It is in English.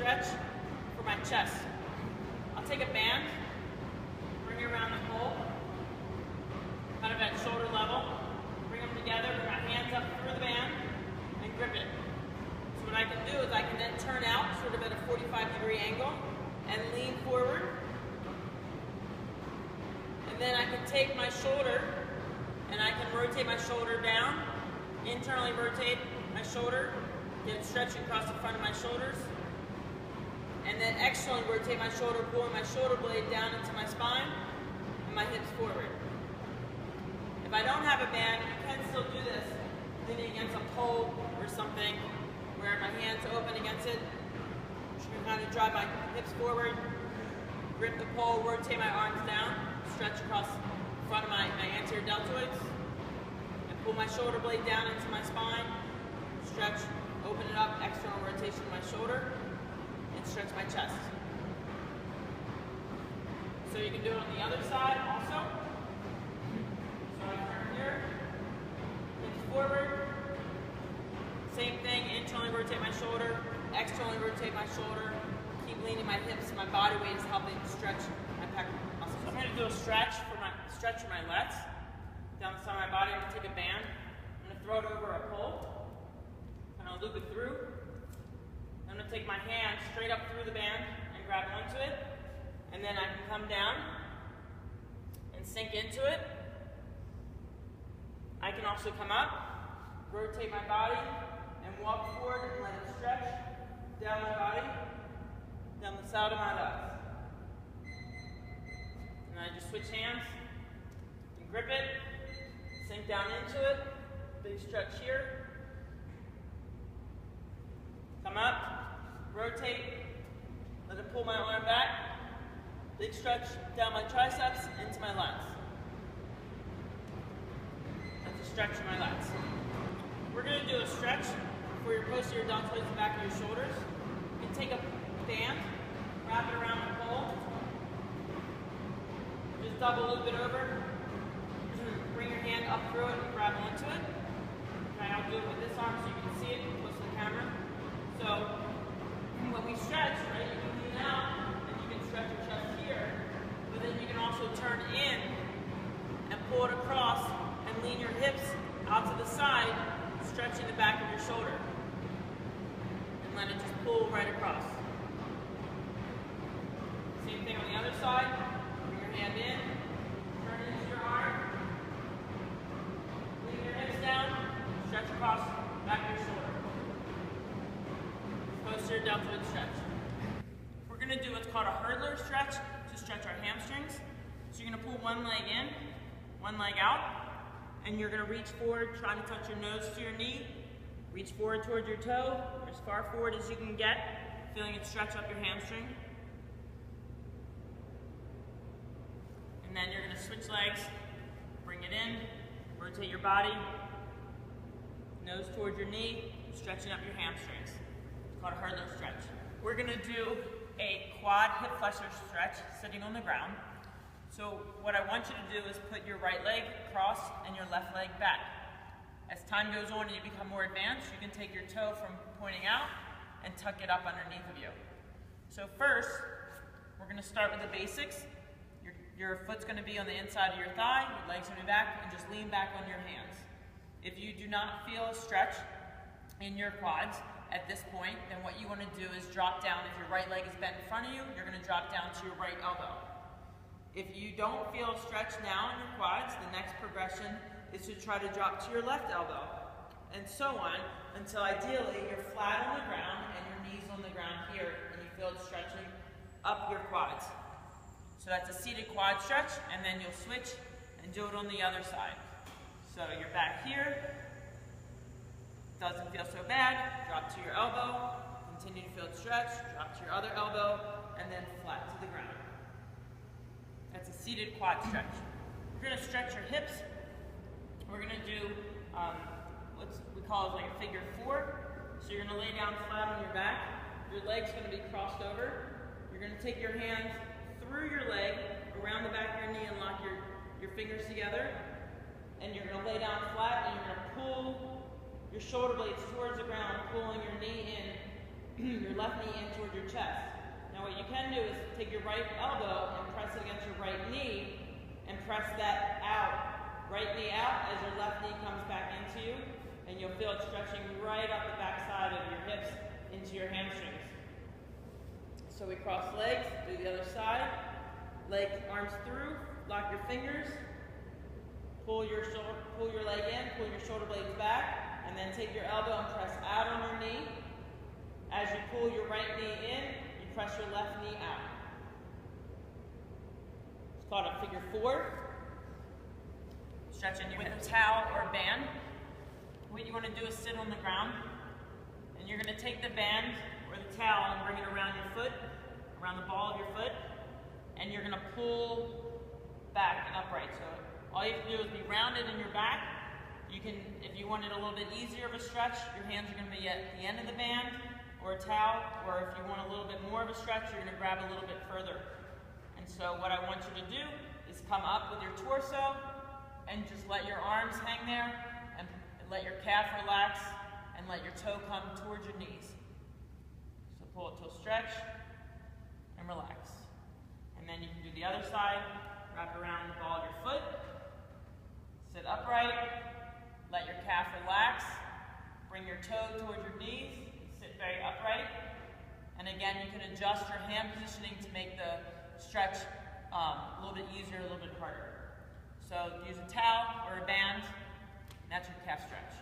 stretch for my chest. I'll take a band, bring it around the pole, kind of at shoulder level, bring them together, bring my hands up through the band, and grip it. So what I can do is I can then turn out sort of at a 45-degree angle and lean forward. And then I can take my shoulder and I can rotate my shoulder down, internally rotate my shoulder, get it stretching across the front of my shoulders, and then externally rotate my shoulder, pulling my shoulder blade down into my spine and my hips forward. If I don't have a band, you can still do this leaning against a pole or something where my hands are open against it. I'm just going to kind of drive my hips forward, grip the pole, rotate my arms down, stretch across the front of my anterior deltoids, and pull my shoulder blade down into my spine, stretch, open it up, external rotation of my shoulder, and stretch my chest. So you can do it on the other side also. So I turn here, hips forward, same thing, internally rotate my shoulder, externally rotate my shoulder, keep leaning my hips, my body weight is helping stretch my pec muscles. So I'm going to do a stretch for my lats. Down the side of my body, I'm going to take a band, I'm going to throw it over a pole, and I'll loop it through. I'm going to take my hand straight up through the band and grab onto it, and then I can come down and sink into it. I can also come up, rotate my body, and walk forward and let it stretch down my body, down the side of my legs. And I just switch hands and grip it, sink down into it, big stretch here. Come up, rotate, let it pull my arm back, big stretch down my triceps into my lats. That's a stretch in my lats. We're going to do a stretch for your posterior deltoids and back of your shoulders. You can take a band, wrap it around the pole, just double loop it over, bring your hand up through it and grab onto it. Okay, I'll do it with this arm so you can see it close to the camera. So when we stretch, right, you can lean out and you can stretch your chest here, but then you can also turn in and pull it across and lean your hips out to the side, stretching the back of your shoulder. And let it just pull right across. Same thing on the other side. Bring your hand in, turn it into your arm, lean your hips down, stretch across the back of your shoulder. Posterior deltoid stretch. We're going to do what's called a hurdler stretch to stretch our hamstrings. So you're going to pull one leg in, one leg out, and you're going to reach forward, trying to touch your nose to your knee. Reach forward towards your toe, or as far forward as you can get, feeling it stretch up your hamstring. And then you're going to switch legs, bring it in, rotate your body, nose towards your knee, stretching up your hamstrings. It's called a hurdler stretch. We're going to do a quad hip flexor stretch sitting on the ground. So what I want you to do is put your right leg across and your left leg back. As time goes on and you become more advanced, you can take your toe from pointing out and tuck it up underneath of you. So first, we're going to start with the basics. Your foot's going to be on the inside of your thigh, your leg's going to be back, and just lean back on your hands. If you do not feel a stretch in your quads at this point, then what you want to do is drop down. If your right leg is bent in front of you, you're going to drop down to your right elbow. If you don't feel a stretch now in your quads, the next progression is to try to drop to your left elbow, and so on, until ideally you're flat on the ground and your knees on the ground here, and you feel it stretching up your quads. So that's a seated quad stretch, and then you'll switch and do it on the other side. So you're back here, doesn't feel so bad, drop to your elbow, continue to feel it stretch, drop to your other elbow, and then flat to the ground. That's a seated quad stretch. We're going to stretch your hips. We're going to do what we call like a figure 4. So you're going to lay down flat on your back. Your leg's going to be crossed over. You're going to take your hands through your leg, around the back of your knee, and lock your fingers together. And you're going to lay down flat, and you're going to pull your shoulder blades towards the ground, pulling your knee in your left knee in toward your chest. Now what you can do is take your right elbow and press it against your right knee and press that out. Right knee out as your left knee comes back into you, and you'll feel it stretching right up the back side of your hips into your hamstrings. So we cross legs, do the other side, arms through, lock your fingers, pull your leg in, pull your shoulder blades back, and then take your elbow and press out on your knee. As you pull your right knee in, you press your left knee out. It's called a figure 4. Stretching with a towel or a band. What you want to do is sit on the ground, and you're going to take the band or the towel and bring it around your foot, around the ball of your foot, and you're going to pull back and upright. So all you have to do is be rounded in your back. You can, if you want it a little bit easier of a stretch, your hands are going to be at the end of the band or a towel, or if you want a little bit more of a stretch, you're going to grab a little bit further. And so what I want you to do is come up with your torso and just let your arms hang there and let your calf relax and let your toe come towards your knees. So pull it to a stretch and relax. And then you can do the other side, wrap around the ball of your foot, sit upright, let your calf relax, bring your toe towards your knees, sit very upright. And again, you can adjust your hand positioning to make the stretch a little bit easier, a little bit harder. So use a towel or a band, and that's your calf stretch.